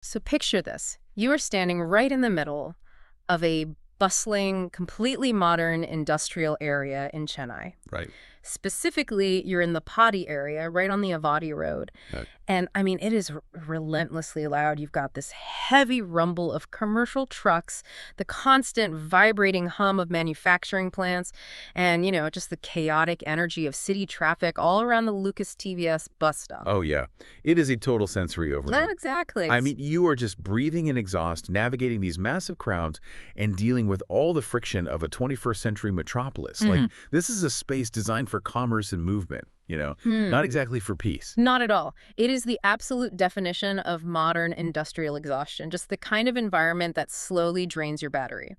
So picture this. You are standing right in the middle of a bustling, completely modern industrial area in Chennai. Right. Specifically, you're in the Padi area, right on the Avadi Road. Okay. And I mean, it is relentlessly loud. You've got this heavy rumble of commercial trucks, the constant vibrating hum of manufacturing plants, and, just the chaotic energy of city traffic all around the Lucas TVS bus stop. Oh, yeah. It is a total sensory overload. Not exactly. I mean, you are just breathing in exhaust, navigating these massive crowds, and dealing with all the friction of a 21st century metropolis. Like, this is a space designed for commerce and movement, not exactly for peace. Not at all. It is the absolute definition of modern industrial exhaustion, just the kind of environment that slowly drains your battery.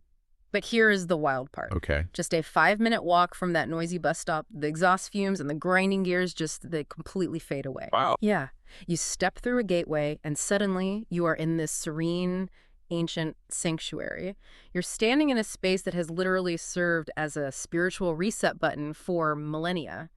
But here is the wild part. Okay. Just a 5-minute walk from that noisy bus stop, the exhaust fumes and the grinding gears they completely fade away. Wow. Yeah. You step through a gateway and suddenly you are in this serene, ancient sanctuary. You're standing in a space that has literally served as a spiritual reset button for millennia.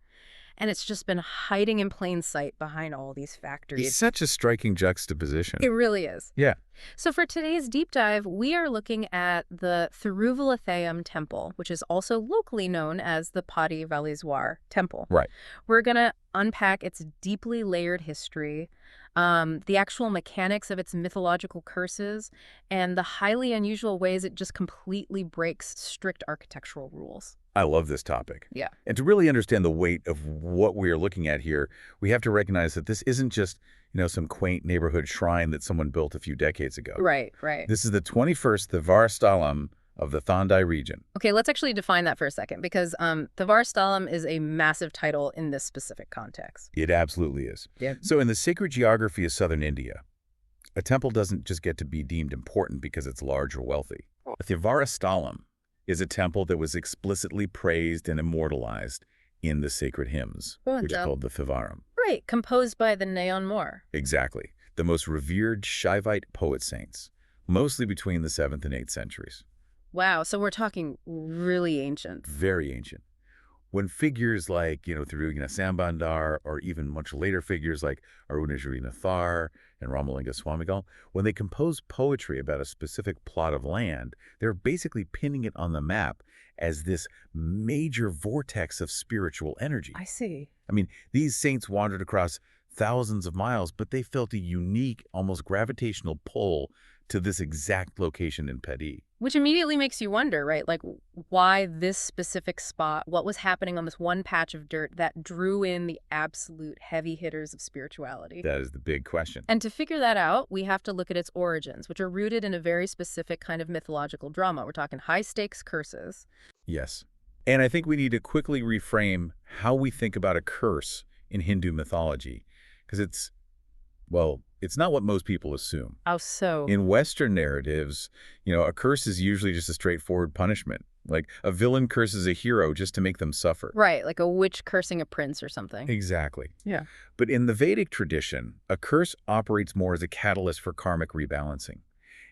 And it's just been hiding in plain sight behind all these factories. It's such a striking juxtaposition. It really is. Yeah. So for today's deep dive, we are looking at the Thiruvalithayam temple, which is also locally known as the Tiruvallesvarar temple. Right. We're going to unpack its deeply layered history, the actual mechanics of its mythological curses, and the highly unusual ways it just completely breaks strict architectural rules. I love this topic. Yeah. And to really understand the weight of what we are looking at here, we have to recognize that this isn't just, some quaint neighborhood shrine that someone built a few decades ago. Right, right. This is the 21st Thiruvalithayam of the Thandai region. Okay, let's actually define that for a second, because Thiruvalithayam is a massive title in this specific context. It absolutely is. Yeah. So in the sacred geography of southern India, a temple doesn't just get to be deemed important because it's large or wealthy. Thiruvalithayam is a temple that was explicitly praised and immortalized in the sacred hymns, which are called the Thevaram. Right, composed by the Neon Moor. Exactly. The most revered Shaivite poet saints, mostly between the 7th and 8th centuries. Wow, so we're talking really ancient. Very ancient. When figures like, Thiru Sambandar, or even much later figures like Arunacharinathar and Ramalinga Swamigal, when they compose poetry about a specific plot of land, they're basically pinning it on the map as this major vortex of spiritual energy. I see. I mean, these saints wandered across thousands of miles, but they felt a unique, almost gravitational pull to this exact location in Padi. Which immediately makes you wonder, right? Like, why this specific spot? What was happening on this one patch of dirt that drew in the absolute heavy hitters of spirituality? That is the big question. And to figure that out, we have to look at its origins, which are rooted in a very specific kind of mythological drama. We're talking high-stakes curses. Yes. And I think we need to quickly reframe how we think about a curse in Hindu mythology, because it's not what most people assume. How so? In Western narratives, a curse is usually just a straightforward punishment. Like a villain curses a hero just to make them suffer. Right, like a witch cursing a prince or something. Exactly. Yeah. But in the Vedic tradition, a curse operates more as a catalyst for karmic rebalancing.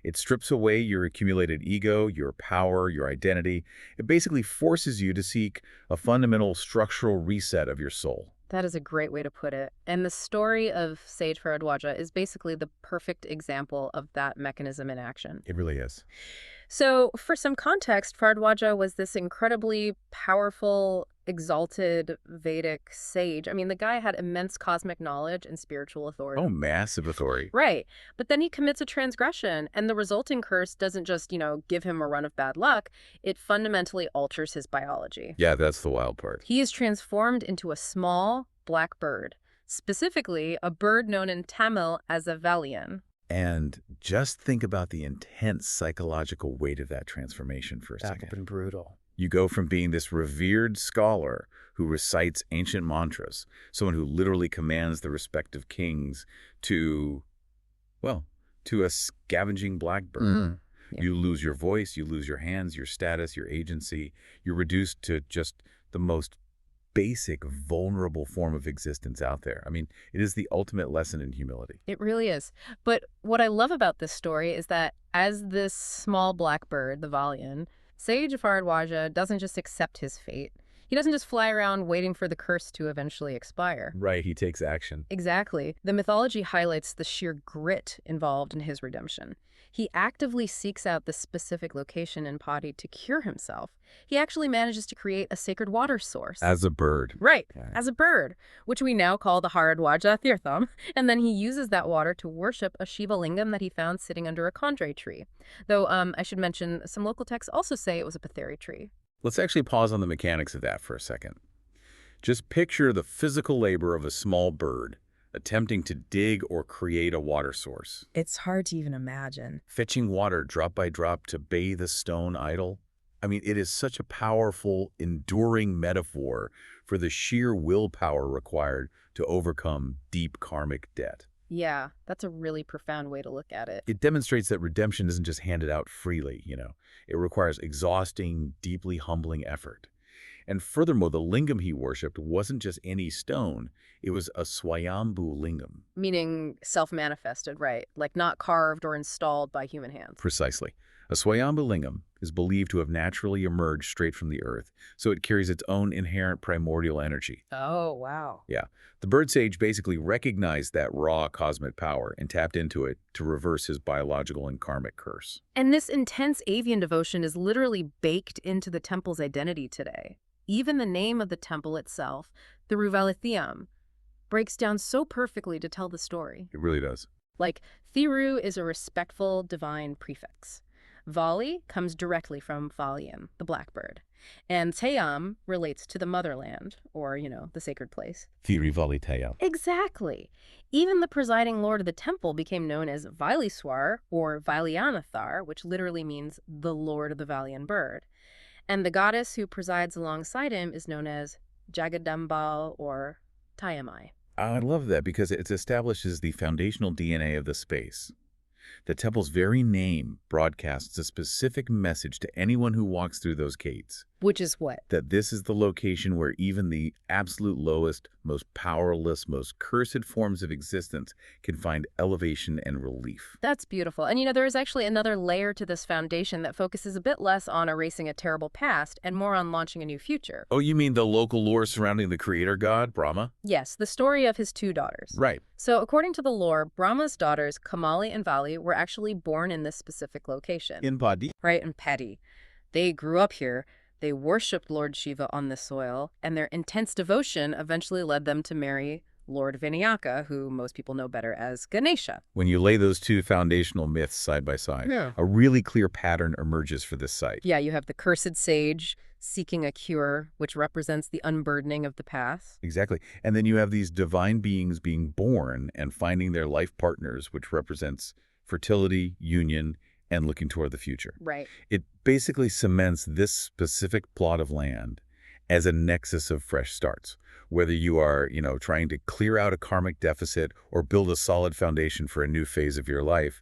It strips away your accumulated ego, your power, your identity. It basically forces you to seek a fundamental structural reset of your soul. That is a great way to put it. And the story of Sage Bharadwaja is basically the perfect example of that mechanism in action. It really is. So for some context, Bharadwaja was this incredibly powerful, exalted Vedic sage. I mean, the guy had immense cosmic knowledge and spiritual authority. Oh, massive authority. Right. But then he commits a transgression, and the resulting curse doesn't just, give him a run of bad luck. It fundamentally alters his biology. Yeah, that's the wild part. He is transformed into a small black bird, specifically a bird known in Tamil as a valian. And just think about the intense psychological weight of that transformation for a second. That would have been brutal. You go from being this revered scholar who recites ancient mantras, someone who literally commands the respect of kings, to a scavenging blackbird. Mm-hmm. Yeah. You lose your voice, you lose your hands, your status, your agency. You're reduced to just the most basic, vulnerable form of existence out there. I mean, it is the ultimate lesson in humility. It really is. But what I love about this story is that as this small black bird, the Valian, Sage Bharadwaja doesn't just accept his fate. He doesn't just fly around waiting for the curse to eventually expire. Right, he takes action. Exactly. The mythology highlights the sheer grit involved in his redemption. He actively seeks out the specific location in Padi to cure himself. He actually manages to create a sacred water source. As a bird. Right, Okay. as a bird, which we now call the Haradwaja Tirtham, and then he uses that water to worship a Shiva lingam that he found sitting under a khandre tree. Though, I should mention, some local texts also say it was a patheri tree. Let's actually pause on the mechanics of that for a second. Just picture the physical labor of a small bird attempting to dig or create a water source. It's hard to even imagine. Fetching water drop by drop to bathe a stone idol. I mean, it is such a powerful, enduring metaphor for the sheer willpower required to overcome deep karmic debt. Yeah, that's a really profound way to look at it. It demonstrates that redemption isn't just handed out freely, you know. It requires exhausting, deeply humbling effort. And furthermore, the lingam he worshipped wasn't just any stone. It was a Swayambhu lingam. Meaning self-manifested, right? Like not carved or installed by human hands. Precisely. A Swayambhu lingam is believed to have naturally emerged straight from the earth, so it carries its own inherent primordial energy. Oh, wow. Yeah. The bird sage basically recognized that raw cosmic power and tapped into it to reverse his biological and karmic curse. And this intense avian devotion is literally baked into the temple's identity today. Even the name of the temple itself, Thiruvalithayam, breaks down so perfectly to tell the story. It really does. Like, Thiru is a respectful divine prefix. Vali comes directly from Valian, the blackbird. And Thayam relates to the motherland, or, the sacred place. Thiruvalithayam. Exactly. Even the presiding lord of the temple became known as Valleswarar, or Vailianathar, which literally means the lord of the Valian bird. And the goddess who presides alongside him is known as Jagadambal, or Tayamai. I love that because it establishes the foundational DNA of the space. The temple's very name broadcasts a specific message to anyone who walks through those gates. Which is what? That this is the location where even the absolute lowest, most powerless, most cursed forms of existence can find elevation and relief. That's beautiful. And there is actually another layer to this foundation that focuses a bit less on erasing a terrible past and more on launching a new future. Oh, you mean the local lore surrounding the creator god, Brahma? Yes, the story of his two daughters. Right. So according to the lore, Brahma's daughters, Kamalai and Vali, were actually born in this specific location. In Padi. Right, in Padi. They grew up here. They worshipped Lord Shiva on this soil, and their intense devotion eventually led them to marry Lord Vinayaka, who most people know better as Ganesha. When you lay those two foundational myths side by side, a really clear pattern emerges for this site. Yeah, you have the cursed sage seeking a cure, which represents the unburdening of the past. Exactly. And then you have these divine beings being born and finding their life partners, which represents fertility, union, and looking toward the future. Right. It basically cements this specific plot of land as a nexus of fresh starts. Whether you are, trying to clear out a karmic deficit or build a solid foundation for a new phase of your life,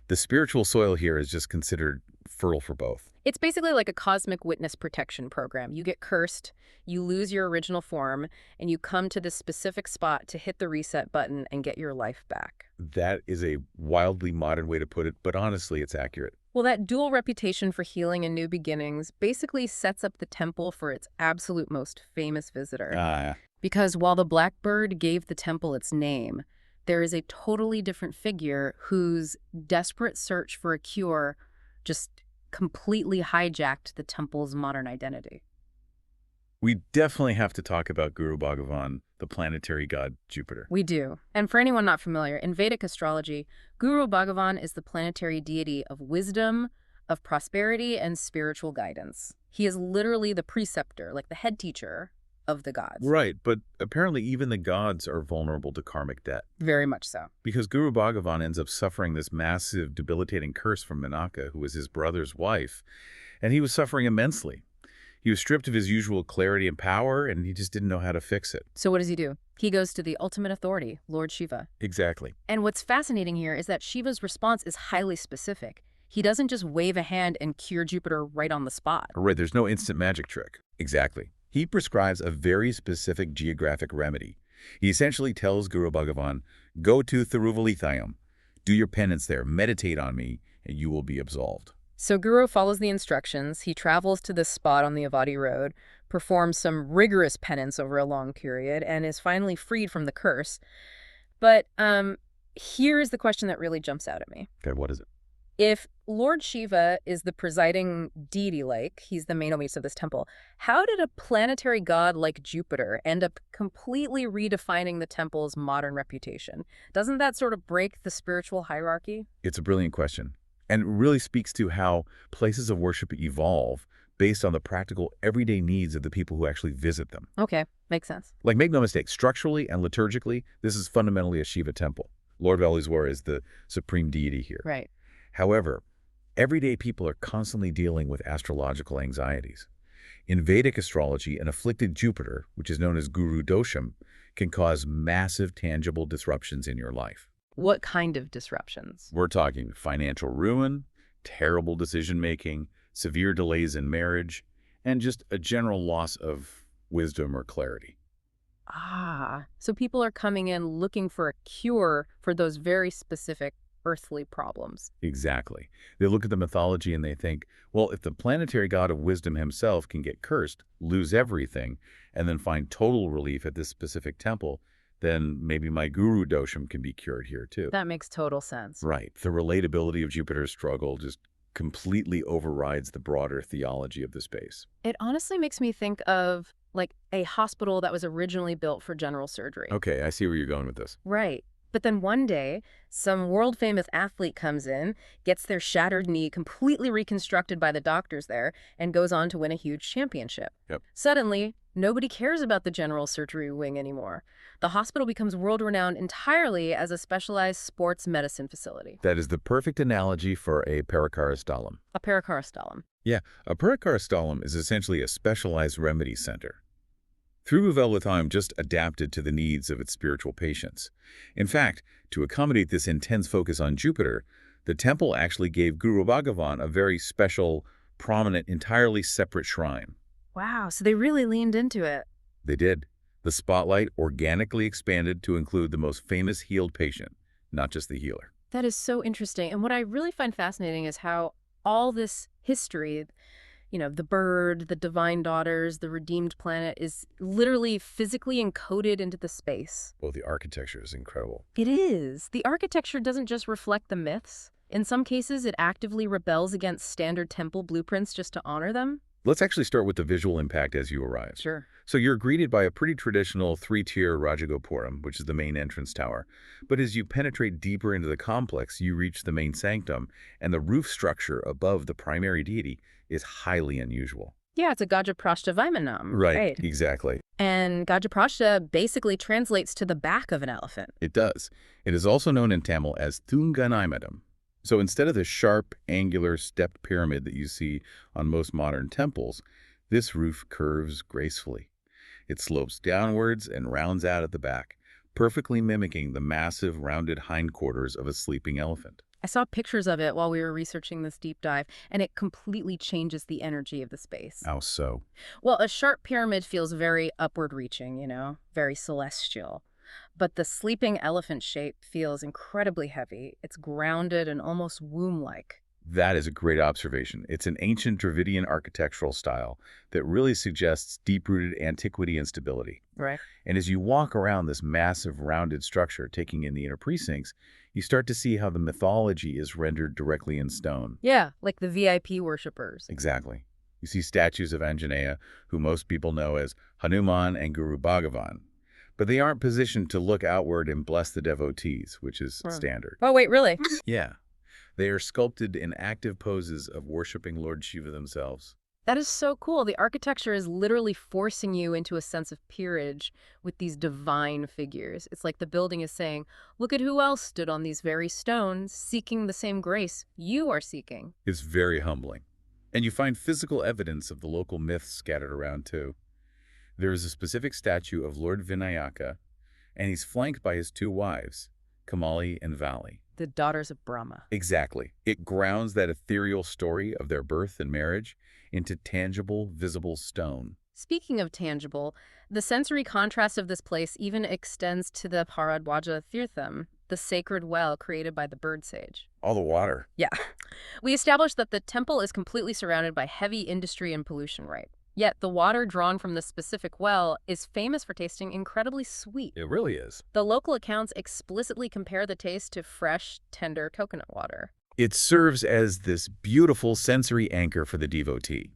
the spiritual soil here is just considered fertile for both. It's basically like a cosmic witness protection program. You get cursed, you lose your original form, and you come to this specific spot to hit the reset button and get your life back. That is a wildly modern way to put it, but honestly, it's accurate. Well, that dual reputation for healing and new beginnings basically sets up the temple for its absolute most famous visitor. Because while the blackbird gave the temple its name, there is a totally different figure whose desperate search for a cure just completely hijacked the temple's modern identity. We definitely have to talk about Guru Bhagavan, the planetary god Jupiter. We do. And for anyone not familiar, in Vedic astrology, Guru Bhagavan is the planetary deity of wisdom, of prosperity, and spiritual guidance. He is literally the preceptor, like the head teacher of the gods. Right, but apparently even the gods are vulnerable to karmic debt. Very much so. Because Guru Bhagavan ends up suffering this massive, debilitating curse from Menaka, who was his brother's wife, and he was suffering immensely. He was stripped of his usual clarity and power, and he just didn't know how to fix it. So what does he do? He goes to the ultimate authority, Lord Shiva. Exactly. And what's fascinating here is that Shiva's response is highly specific. He doesn't just wave a hand and cure Jupiter right on the spot. Right, there's no instant magic trick. Exactly. He prescribes a very specific geographic remedy. He essentially tells Guru Bhagavan, go to Thiruvalithayam, do your penance there, meditate on me, and you will be absolved. So Guru follows the instructions. He travels to this spot on the Avadi Road, performs some rigorous penance over a long period, and is finally freed from the curse. But here is the question that really jumps out at me. Okay, what is it? If Lord Shiva is the presiding deity, like he's the main of this temple, how did a planetary god like Jupiter end up completely redefining the temple's modern reputation? Doesn't that sort of break the spiritual hierarchy? It's a brilliant question, and really speaks to how places of worship evolve based on the practical, everyday needs of the people who actually visit them. Okay, makes sense. Like, make no mistake, structurally and liturgically, this is fundamentally a Shiva temple. Lord Vellizwar is the supreme deity here. Right. However, everyday people are constantly dealing with astrological anxieties. In Vedic astrology, an afflicted Jupiter, which is known as Guru Dosham, can cause massive tangible disruptions in your life. What kind of disruptions? We're talking financial ruin, terrible decision-making, severe delays in marriage, and just a general loss of wisdom or clarity. Ah, so people are coming in looking for a cure for those very specific earthly problems. Exactly. They look at the mythology and they think, well, if the planetary god of wisdom himself can get cursed, lose everything, and then find total relief at this specific temple, then maybe my Guru Dosham can be cured here too. That makes total sense. Right. The relatability of Jupiter's struggle just completely overrides the broader theology of the space. It honestly makes me think of like a hospital that was originally built for general surgery. Okay, I see where you're going with this. Right. But then one day, some world-famous athlete comes in, gets their shattered knee completely reconstructed by the doctors there, and goes on to win a huge championship. Yep. Suddenly, nobody cares about the general surgery wing anymore. The hospital becomes world-renowned entirely as a specialized sports medicine facility. That is the perfect analogy for a pericaristolum. A pericaristolum. Yeah, a pericaristolum is essentially a specialized remedy center. Thiruvalithayam just adapted to the needs of its spiritual patients. In fact, to accommodate this intense focus on Jupiter, the temple actually gave Guru Bhagavan a very special, prominent, entirely separate shrine. Wow, so they really leaned into it. They did. The spotlight organically expanded to include the most famous healed patient, not just the healer. That is so interesting. And what I really find fascinating is how all this history, the bird, the divine daughters, the redeemed planet, is literally physically encoded into the space. Well, the architecture is incredible. It is. The architecture doesn't just reflect the myths. In some cases, it actively rebels against standard temple blueprints just to honor them. Let's actually start with the visual impact as you arrive. Sure. So you're greeted by a pretty traditional three-tier Rajagopuram, which is the main entrance tower. But as you penetrate deeper into the complex, you reach the main sanctum, and the roof structure above the primary deity is highly unusual. Yeah, it's a Gajaprishta Vimana. Right, exactly. And Gajaprishta basically translates to the back of an elephant. It does. It is also known in Tamil as Thunganaimadam. So instead of the sharp, angular, stepped pyramid that you see on most modern temples, this roof curves gracefully. It slopes downwards and rounds out at the back, perfectly mimicking the massive, rounded hindquarters of a sleeping elephant. I saw pictures of it while we were researching this deep dive, and it completely changes the energy of the space. How so? Well, a sharp pyramid feels very upward-reaching, very celestial. But the sleeping elephant shape feels incredibly heavy. It's grounded and almost womb-like. That is a great observation. It's an ancient Dravidian architectural style that really suggests deep-rooted antiquity and stability. Right. And as you walk around this massive rounded structure, taking in the inner precincts, you start to see how the mythology is rendered directly in stone. Yeah, like the VIP worshippers. Exactly. You see statues of Anjaneya, who most people know as Hanuman and Guru Bhagavan. But they aren't positioned to look outward and bless the devotees, which is standard. Oh, wait, really? Yeah. They are sculpted in active poses of worshiping Lord Shiva themselves. That is so cool. The architecture is literally forcing you into a sense of peerage with these divine figures. It's like the building is saying, look at who else stood on these very stones, seeking the same grace you are seeking. It's very humbling. And you find physical evidence of the local myths scattered around, too. There is a specific statue of Lord Vinayaka, and he's flanked by his two wives, Kamalai and Vimala. The daughters of Brahma. Exactly. It grounds that ethereal story of their birth and marriage into tangible, visible stone. Speaking of tangible, the sensory contrast of this place even extends to the Bharadwaja Tirtham, the sacred well created by the bird sage. All the water. Yeah. We established that the temple is completely surrounded by heavy industry and pollution, right? Yet the water drawn from this specific well is famous for tasting incredibly sweet. It really is. The local accounts explicitly compare the taste to fresh, tender coconut water. It serves as this beautiful sensory anchor for the devotee.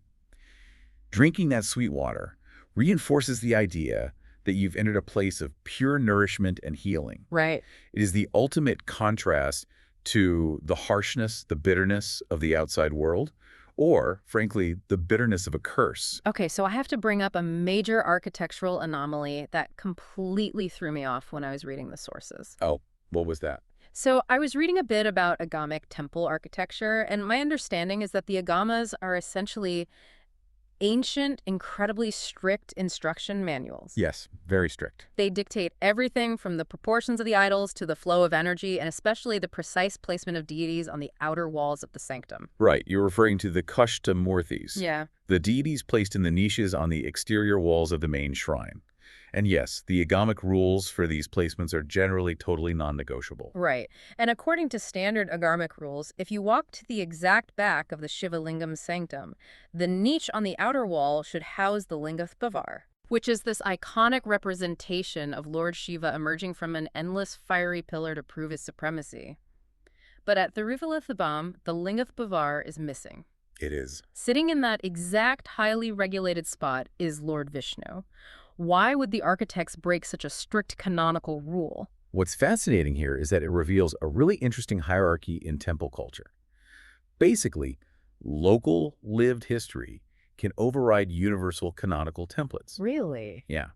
Drinking that sweet water reinforces the idea that you've entered a place of pure nourishment and healing. Right. It is the ultimate contrast to the harshness, the bitterness of the outside world, or, frankly, the bitterness of a curse. Okay, so I have to bring up a major architectural anomaly that completely threw me off when I was reading the sources. Oh, what was that? So I was reading a bit about agamic temple architecture, and my understanding is that the agamas are essentially ancient, incredibly strict instruction manuals. Yes, very strict. They dictate everything from the proportions of the idols to the flow of energy, and especially the precise placement of deities on the outer walls of the sanctum. Right, you're referring to the Kashta Murthis, Yeah. the deities placed in the niches on the exterior walls of the main shrine. And yes, the agamic rules for these placements are generally totally non-negotiable. Right. And according to standard agamic rules, if you walk to the exact back of the Shiva Lingam sanctum, the niche on the outer wall should house the Lingam, which is this iconic representation of Lord Shiva emerging from an endless fiery pillar to prove his supremacy. But at Thiruvalithayam, the Lingam is missing. It is. Sitting in that exact highly regulated spot is Lord Vishnu. Why would the architects break such a strict canonical rule? What's fascinating here is that it reveals a really interesting hierarchy in temple culture. Basically, local lived history can override universal canonical templates. Really? Yeah.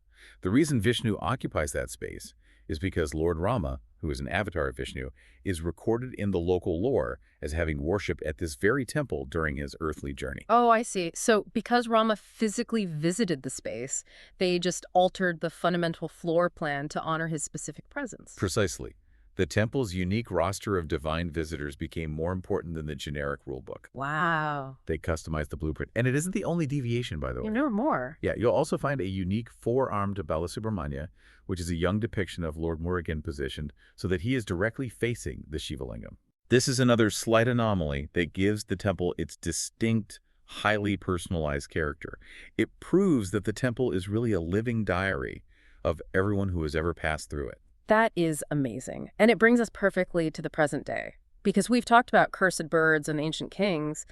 The reason Vishnu occupies that space is because Lord Rama, who is an avatar of Vishnu, is recorded in the local lore as having worshipped at this very temple during his earthly journey. Oh, I see. So because Rama physically visited the space, they just altered the fundamental floor plan to honor his specific presence. Precisely. The temple's unique roster of divine visitors became more important than the generic rulebook. Wow. They customized the blueprint. And it isn't the only deviation, by the way. You know more. Yeah, you'll also find a unique four-armed Balasubramanya, which is a young depiction of Lord Murugan positioned so that he is directly facing the Shiva Lingam. This is another slight anomaly that gives the temple its distinct, highly personalized character. It proves that the temple is really a living diary of everyone who has ever passed through it. That is amazing. And it brings us perfectly to the present day. Because we've talked about cursed birds and ancient kings,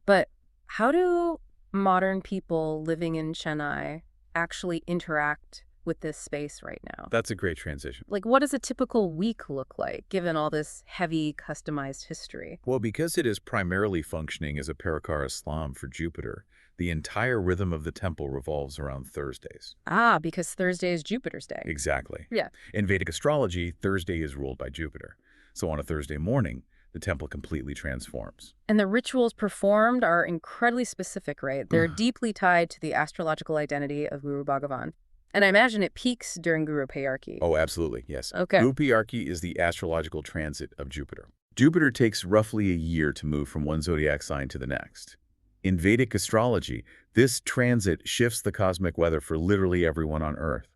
but how do modern people living in Chennai actually interact with this space right now? That's a great transition. Like, what does a typical week look like, given all this heavy, customized history? Well, because it is primarily functioning as a Parakara Islam for Jupiter, the entire rhythm of the temple revolves around Thursdays. Ah, because Thursday is Jupiter's day. Exactly. Yeah. In Vedic astrology, Thursday is ruled by Jupiter. So on a Thursday morning, the temple completely transforms. And the rituals performed are incredibly specific, right? They're deeply tied to the astrological identity of Guru Bhagavan. And I imagine it peaks during Guru Payarki. Oh, absolutely, yes. Okay. Guru Payarki is the astrological transit of Jupiter. Jupiter takes roughly a year to move from one zodiac sign to the next. In Vedic astrology, this transit shifts the cosmic weather for literally everyone on Earth.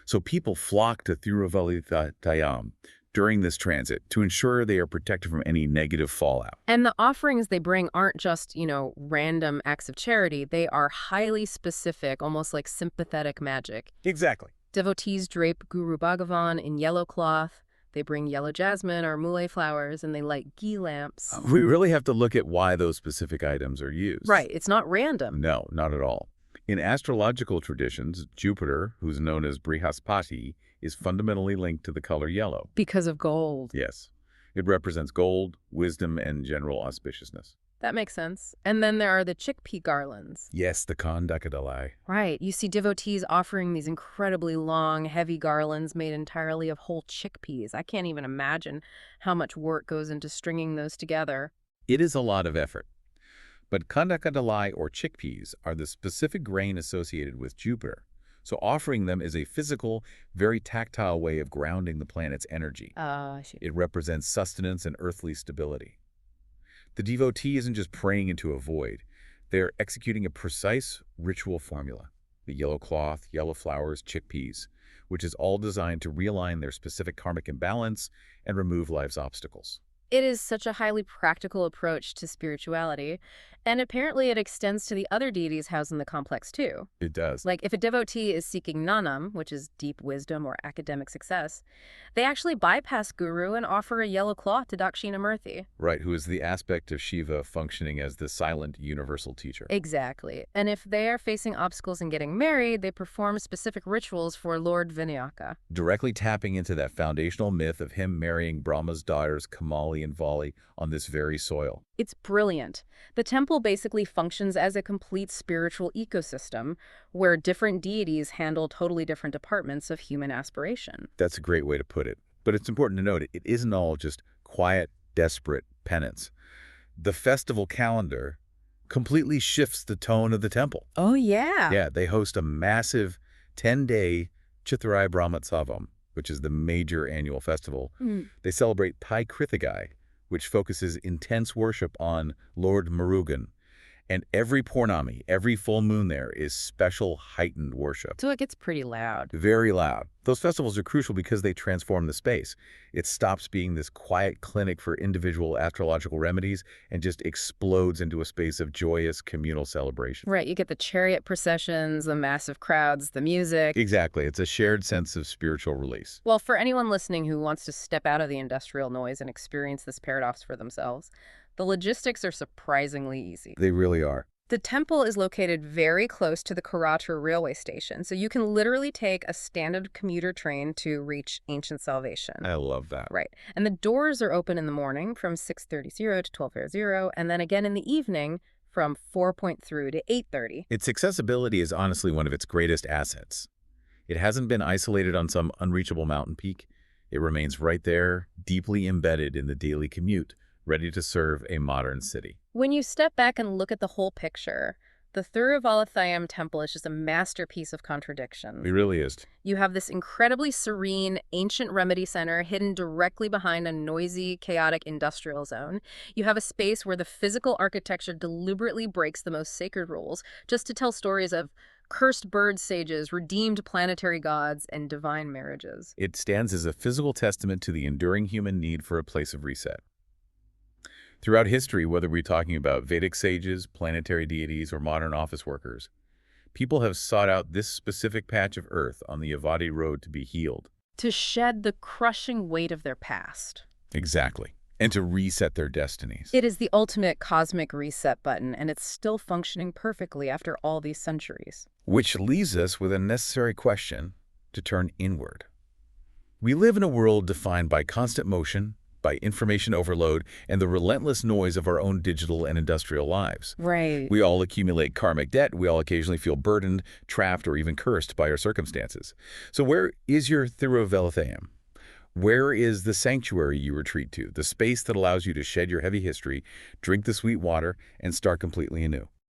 So people flock to Thiruvalithayam during this transit to ensure they are protected from any negative fallout. And the offerings they bring aren't just, random acts of charity. They are highly specific, almost like sympathetic magic. Exactly. Devotees drape Guru Bhagavan in yellow cloth. They bring yellow jasmine or muley flowers, and they light ghee lamps. We really have to look at why those specific items are used. Right. It's not random. No, not at all. In astrological traditions, Jupiter, who's known as Brihaspati, is fundamentally linked to the color yellow. Because of gold. Yes. It represents gold, wisdom, and general auspiciousness. That makes sense. And then there are the chickpea garlands. Yes, the Kandakadalai. Right. You see devotees offering these incredibly long, heavy garlands made entirely of whole chickpeas. I can't even imagine how much work goes into stringing those together. It is a lot of effort. But Kandakadalai, or chickpeas, are the specific grain associated with Jupiter. So offering them is a physical, very tactile way of grounding the planet's energy. I see. It represents sustenance and earthly stability. The devotee isn't just praying into a void. They're executing a precise ritual formula. The yellow cloth, yellow flowers, chickpeas, which is all designed to realign their specific karmic imbalance and remove life's obstacles. It is such a highly practical approach to spirituality, and apparently it extends to the other deities housed in the complex too. It does. Like, if a devotee is seeking gnanam, which is deep wisdom or academic success, they actually bypass guru and offer a yellow cloth to Dakshinamurti. Right, who is the aspect of Shiva functioning as the silent universal teacher. Exactly. And if they are facing obstacles in getting married, they perform specific rituals for Lord Vinayaka. Directly tapping into that foundational myth of him marrying Brahma's daughters Kamalai and Vimala on this very soil. It's brilliant. The temple basically functions as a complete spiritual ecosystem where different deities handle totally different departments of human aspiration. That's a great way to put it. But it's important to note it isn't all just quiet, desperate penance. The festival calendar completely shifts the tone of the temple. Oh, yeah. Yeah, they host a massive 10-day Chitharai Brahmotsavam, which is the major annual festival. They celebrate Thai Krithigai, which focuses intense worship on Lord Murugan. And every Purnami, every full moon there is special heightened worship. So it gets pretty loud. Very loud. Those festivals are crucial because they transform the space. It stops being this quiet clinic for individual astrological remedies and just explodes into a space of joyous communal celebration. Right, you get the chariot processions, the massive crowds, the music. Exactly. It's a shared sense of spiritual release. Well, for anyone listening who wants to step out of the industrial noise and experience this paradox for themselves, the logistics are surprisingly easy. They really are. The temple is located very close to the Karatur railway station, so you can literally take a standard commuter train to reach ancient salvation. I love that. Right. And the doors are open in the morning from 6:30 to 12:00, and then again in the evening from 4:00 to 8:30. Its accessibility is honestly one of its greatest assets. It hasn't been isolated on some unreachable mountain peak. It remains right there, deeply embedded in the daily commute, ready to serve a modern city. When you step back and look at the whole picture, the Thiruvalithayam temple is just a masterpiece of contradiction. It really is. You have this incredibly serene, ancient remedy center hidden directly behind a noisy, chaotic industrial zone. You have a space where the physical architecture deliberately breaks the most sacred rules just to tell stories of cursed bird sages, redeemed planetary gods, and divine marriages. It stands as a physical testament to the enduring human need for a place of reset. Throughout history, whether we're talking about Vedic sages, planetary deities, or modern office workers, people have sought out this specific patch of earth on the Avadi road to be healed. To shed the crushing weight of their past. Exactly. And to reset their destinies. It is the ultimate cosmic reset button, and it's still functioning perfectly after all these centuries. Which leaves us with a necessary question to turn inward. We live in a world defined by constant motion, by information overload, and the relentless noise of our own digital and industrial lives. Right. We all accumulate karmic debt. We all occasionally feel burdened, trapped, or even cursed by our circumstances. So where is your Thiruvalithayam? Where is the sanctuary you retreat to, the space that allows you to shed your heavy history, drink the sweet water, and start completely anew?